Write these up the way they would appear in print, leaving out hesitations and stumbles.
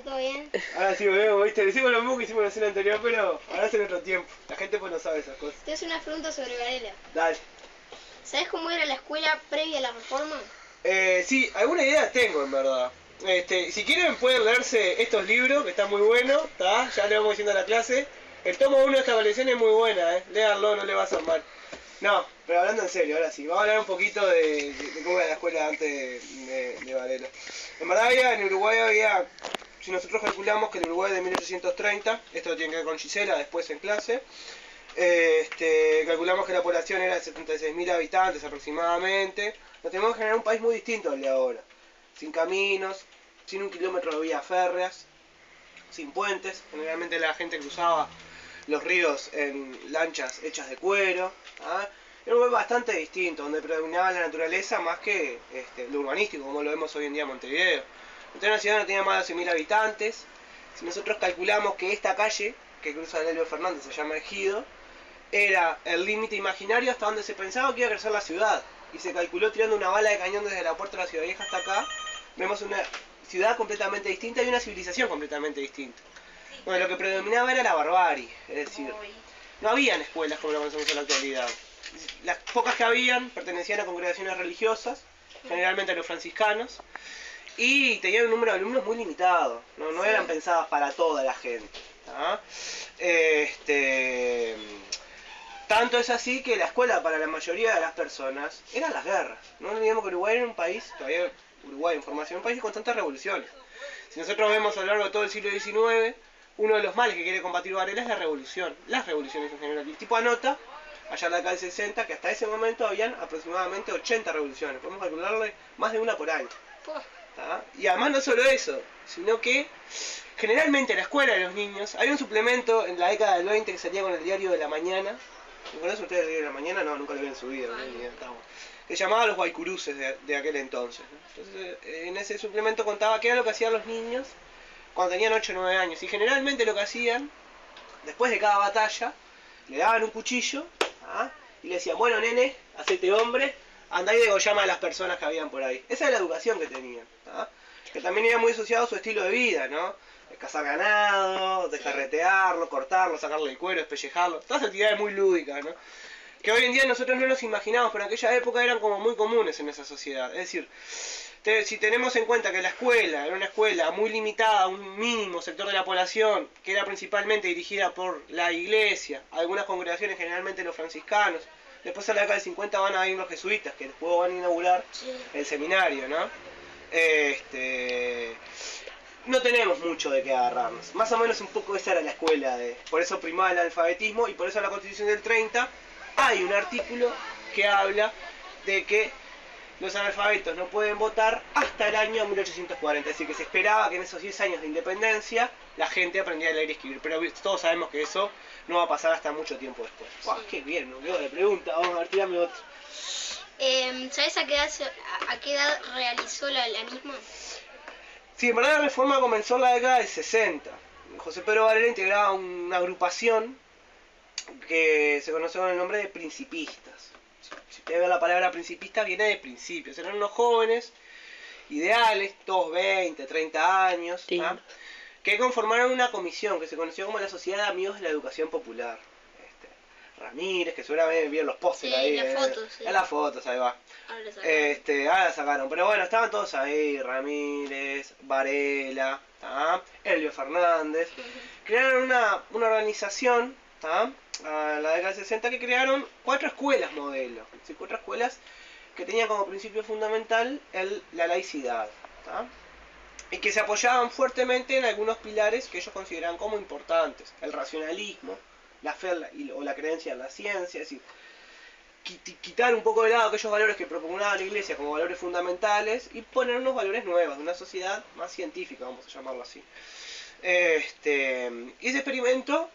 ¿Todo bien? Ahora sí volvemos, viste, decimos lo mismo que hicimos la escena anterior, pero ahora es en otro tiempo. La gente pues no sabe esas cosas. Te hace una pregunta sobre Varela. Dale. ¿Sabes cómo era la escuela previa a la reforma? Sí, alguna idea tengo en verdad. Si quieren pueden leerse estos libros, que están muy buenos, ¿tá? Ya le vamos diciendo a la clase. El tomo 1 de esta colección es muy buena, léanlo, no le va a hacer mal. No, pero hablando en serio, ahora sí, vamos a hablar un poquito de cómo era la escuela antes de Varela. En verdad en Uruguay había, si nosotros calculamos que el Uruguay de 1830, esto tiene que ver con Gisela después en clase, calculamos que la población era de 76.000 habitantes aproximadamente. Nos tenemos que generar un país muy distinto al de ahora, sin caminos, sin 1 kilómetro de vías férreas, sin puentes. Generalmente la gente cruzaba los ríos en lanchas hechas de cuero. Era un lugar bastante distinto, donde predominaba la naturaleza más que lo urbanístico, como lo vemos hoy en día en Montevideo. Entonces la ciudad no tenía más de 11.000 habitantes. Si nosotros calculamos que esta calle, que cruza el Elbio Fernández, se llama Ejido, era el límite imaginario hasta donde se pensaba que iba a crecer la ciudad. Y se calculó tirando una bala de cañón desde la puerta de la Ciudad Vieja hasta acá. Vemos una ciudad completamente distinta y una civilización completamente distinta. Bueno, lo que predominaba era la barbarie, es decir, no habían escuelas como lo conocemos en la actualidad. Las pocas que habían pertenecían a congregaciones religiosas, generalmente a los franciscanos, y tenían un número de alumnos muy limitado, no eran pensadas para toda la gente. Tanto es así que la escuela para la mayoría de las personas eran las guerras. No olvidemos que Uruguay era un país, todavía Uruguay en formación, un país con tantas revoluciones. Si nosotros vemos a lo largo de todo el siglo XIX, uno de los males que quiere combatir Varela es la revolución, las revoluciones en general. El tipo anota, allá en la década del 60, que hasta ese momento habían aproximadamente 80 revoluciones. Podemos calcularle más de una por año. Y además no solo eso, sino que generalmente en la escuela de los niños, había un suplemento en la década del 20 que salía con el diario de la mañana. ¿Conocen ustedes el diario de la mañana? No, nunca lo habían subido. Que llamaba Los Guaycuruses de aquel entonces. Entonces, en ese suplemento contaba qué era lo que hacían los niños cuando tenían 8 o 9 años. Y generalmente lo que hacían, después de cada batalla, le daban un cuchillo y le decían, bueno nene, hacete hombre, andá y degollama a las personas que habían por ahí. Esa era la educación que tenían. Que también era muy asociado a su estilo de vida, ¿no? De cazar ganado, de carretearlo, cortarlo, sacarle el cuero, despellejarlo. Todas actividades muy lúdicas, ¿no? Que hoy en día nosotros no nos imaginamos, pero en aquella época eran como muy comunes en esa sociedad. Es decir, si tenemos en cuenta que la escuela era una escuela muy limitada a un mínimo sector de la población, que era principalmente dirigida por la iglesia, algunas congregaciones, generalmente los franciscanos, después a la década del 50 van a ir los jesuitas, que después van a inaugurar el seminario, ¿no? No tenemos mucho de qué agarrarnos. Más o menos un poco esa era la escuela, por eso primaba el alfabetismo y por eso en la Constitución del 30 hay un artículo que habla de que los analfabetos no pueden votar hasta el año 1840. Es decir, que se esperaba que en esos 10 años de independencia la gente aprendiera a leer y escribir. Pero todos sabemos que eso no va a pasar hasta mucho tiempo después. ¡Wow! ¡Qué bien! Me quedo de pregunta. Vamos a ver, tirame otro. ¿Sabes a qué edad realizó la misma? Sí, en verdad la reforma comenzó en la década del 60. José Pedro Varela integraba una agrupación que se conoce con el nombre de principistas. Si usted ve la palabra principista, viene de principios. Eran unos jóvenes ideales, todos 20, 30 años, que conformaron una comisión que se conoció como la Sociedad de Amigos de la Educación Popular. Ramírez, que seguramente vieron los pósteres ahí. Las fotos, ahí va. Ahora la sacaron. Pero bueno, estaban todos ahí, Ramírez, Varela, Elbio Fernández. Crearon una organización, a la década del 60, que crearon 4 escuelas modelo. 4 escuelas que tenían como principio fundamental la laicidad. Y que se apoyaban fuertemente en algunos pilares que ellos consideraban como importantes. El racionalismo, la fe o la creencia en la ciencia, es decir, quitar un poco de lado aquellos valores que propugnaba la iglesia como valores fundamentales y poner unos valores nuevos, de una sociedad más científica, vamos a llamarlo así. Y ese experimento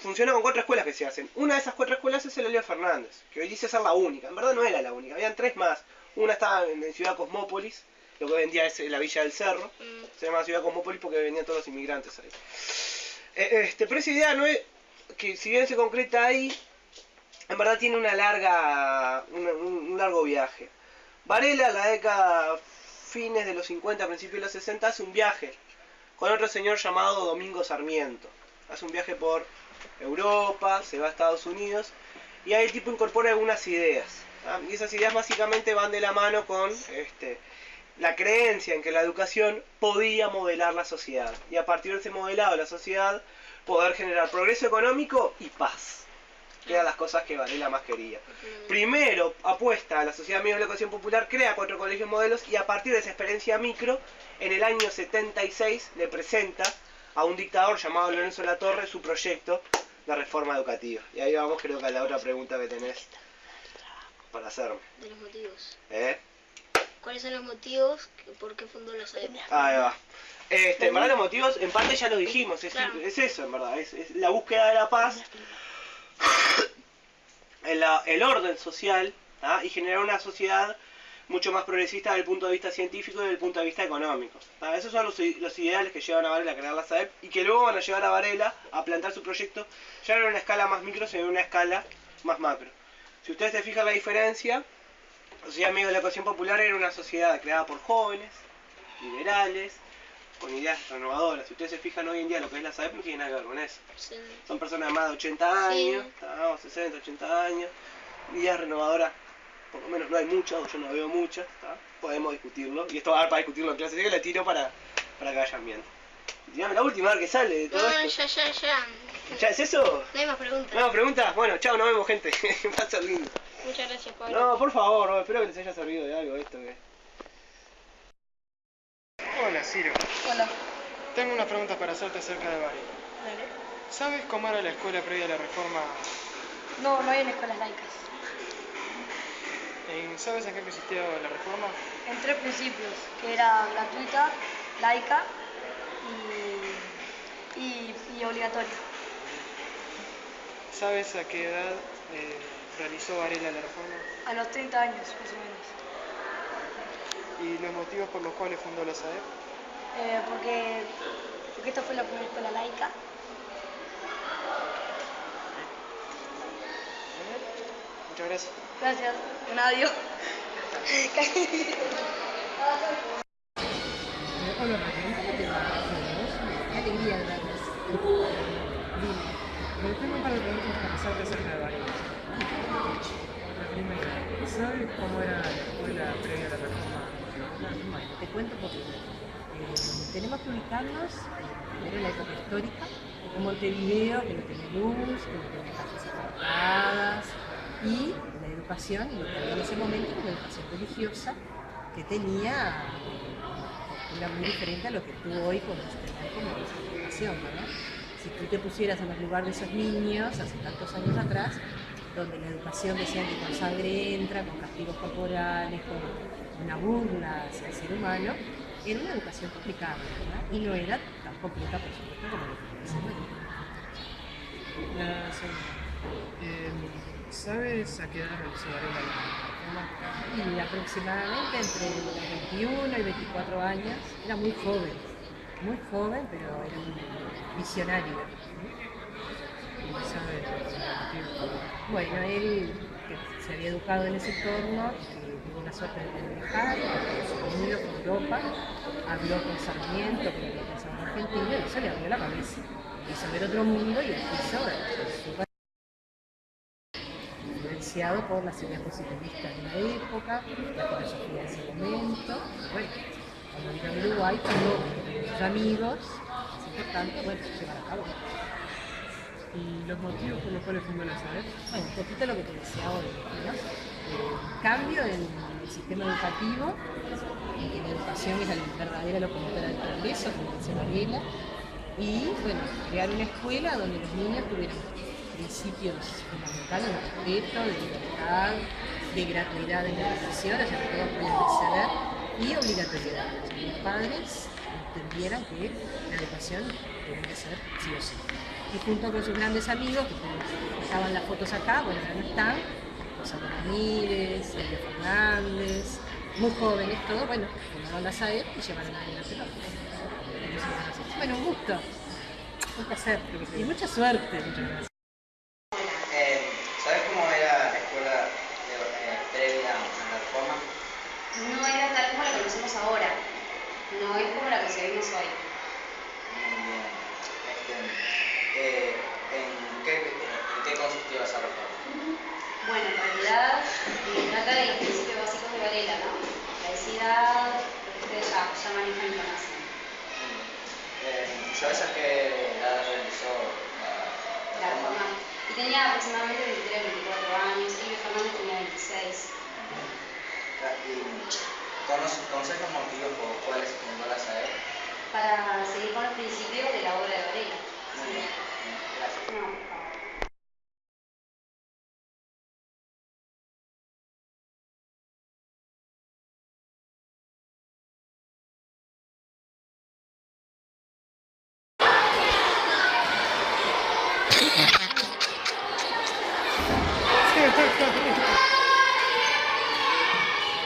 funciona con 4 escuelas que se hacen. Una de esas 4 escuelas es el Elbio Fernández, que hoy dice ser la única. En verdad no era la única, habían 3 más. Una estaba en Ciudad Cosmópolis, lo que hoy en día es la Villa del Cerro. Se llama Ciudad Cosmópolis porque venían todos los inmigrantes ahí. Pero esa idea no es que, si bien se concreta ahí, en verdad tiene un largo viaje. Varela, en la década fines de los 50, principios de los 60, hace un viaje con otro señor llamado Domingo Sarmiento. Hace un viaje por Europa, se va a Estados Unidos y ahí el tipo incorpora algunas ideas. Y esas ideas básicamente van de la mano con la creencia en que la educación podía modelar la sociedad. Y a partir de ese modelado de la sociedad, poder generar progreso económico y paz. Que eran las cosas que Varela más quería. Primero apuesta a la Sociedad Micro de la Educación Popular, crea 4 colegios modelos y a partir de esa experiencia micro, en el año 76 le presenta a un dictador llamado Lorenzo Latorre su proyecto de reforma educativa. Y ahí vamos, creo que a la otra pregunta que tenés para hacerme. De los motivos. ¿Eh? ¿Cuáles son los motivos? ¿Por qué fundó la SAEP? Ahí va. En verdad los motivos, en parte ya los dijimos, es, Claro. es eso en verdad, es la búsqueda de la paz, el orden social, y generar una sociedad mucho más progresista desde el punto de vista científico y desde el punto de vista económico. Esos son los ideales que llevan a Varela a crear la SAEP y que luego van a llevar a Varela a plantar su proyecto ya no en una escala más micro, sino en una escala más macro. Si ustedes se fijan la diferencia, la Sociedad Micro de la Educación Popular era una sociedad creada por jóvenes, liberales, con ideas renovadoras. Si ustedes se fijan hoy en día lo que es la SAEP no tiene nada que ver con eso. Sí. Son personas de más de 80 años, 60, 80 años, ideas renovadoras, por lo menos no hay muchas, o yo no veo muchas, podemos discutirlo, y esto va a dar para discutirlo en clase, así que la tiro para que vayan viendo. Tirame la última, a ver qué sale de todo No, esto. ya. ¿Ya es eso? No hay más preguntas. ¿No preguntas? Bueno, chao, nos vemos, gente. Va a ser lindo. Muchas gracias, Pablo. No, por favor, no, espero que les haya servido de algo esto. Hola, Ciro. Hola. Tengo unas preguntas para hacerte acerca de Varela. Dale. ¿Sabes cómo era la escuela previa a la reforma? No, no hay en escuelas laicas. ¿Sabes en qué consistió la reforma? En 3 principios, que era gratuita, laica y obligatoria. ¿Sabes a qué edad realizó Varela la reforma? A los 30 años, más o menos. ¿Y los motivos por los cuales fundó la SAEP? Porque esta fue la primera escuela laica. Muchas gracias. Gracias. De nada, adiós. Hola, Raquel, ¿cómo te va? Qué alegría de verlos. Dime, tengo un par de preguntas para hacerte acerca de Varela. La primera, ¿sabes cómo era la escuela previa a la reforma? Bueno, te cuento un poquito. Tenemos que ubicarnos primero en la época histórica, como Montevideo, que no tenía luz, que no tenía calles asfaltadas, y la educación, lo que había en ese momento, una educación religiosa, que tenía una muy diferente a lo que tú hoy podés tener como educación, ¿no? Si tú te pusieras en los lugares de esos niños, hace tantos años atrás, donde la educación decían que con sangre entra, con castigos corporales, con una burla hacia el ser humano, era una educación complicada, ¿verdad? Y no era tan completa, por supuesto, como lo que es hoy. La segunda, ¿sabes a qué edad realizó Varela la reforma? Y aproximadamente entre los 21 y 24 años, era muy joven, pero era un visionario. ¿Y sabes el motivo? Bueno, él, que se había educado en ese entorno, que tuvo la suerte de poder viajar a Estados Unidos, a Europa, habló con Sarmiento, que había pensado en Argentina, y eso le abrió la cabeza. Hizo ver otro mundo y él quiso influenciado por las ideas positivistas de la época, la filosofía de ese momento. Bueno, cuando vino a Uruguay, tuvo sus amigos, es importante, bueno, llevar a cabo. ¿Y los motivos por los cuales fundó la SAEP? Bueno, un poquito lo que te decía hoy, ¿no? Cambio en el sistema educativo, en que la educación es la verdadera locomotora del progreso, como dice Varela, y bueno, crear una escuela donde los niños tuvieran principios fundamentales de respeto, de libertad, de gratuidad en la educación, o sea, que todos pueden acceder, y obligatoriedad, o sea, que los padres entendieran que la educación tenía que ser sí o sí. Y junto con sus grandes amigos, que estaban las fotos acá, bueno, ya no están, José Ramírez, Silvia Fernández, muy jóvenes todos, bueno, fundaron la SAEP y llevaron a la pelota. Bueno, un gusto, un placer y mucha suerte. Muchas gracias. ¿Sabes cómo era la escuela previa a la reforma? No era tal como la conocemos ahora, no es como la concebimos hoy. Bueno, en realidad trata de los principios básicos de Varela, ¿no? Laicidad, lo que ustedes ya manejan y conocen. ¿Sabes a qué edad realizó La reforma? Y tenía aproximadamente 23, 24 años, y Fernández tenía 26. ¿Conoces los motivos por los cuales fundólas a él? Para seguir con los principios de la obra de Varela. Muy bien, gracias. No, por favor.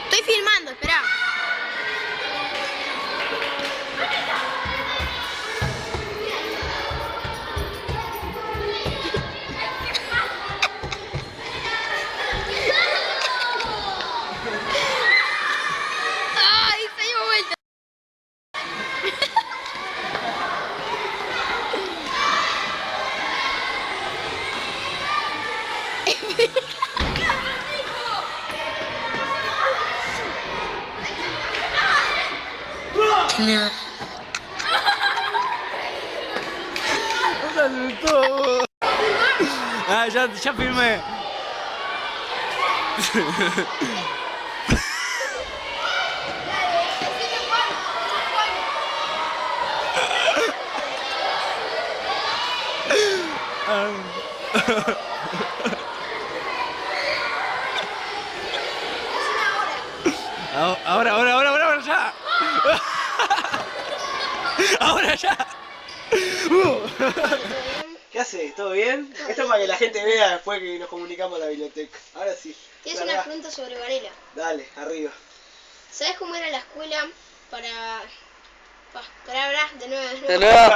Estoy filmando, espera. ¡Ay, se dio vuelta! Ah, ya filmé. Ahora ya. Ahora ya. ¿Qué haces? ¿Todo bien? Esto es para que la gente vea después que nos comunicamos a la biblioteca. Ahora sí. Tienes larga. una pregunta sobre Varela. Dale, arriba. ¿Sabes cómo era la escuela para... Pará, de nuevo. De nuevo.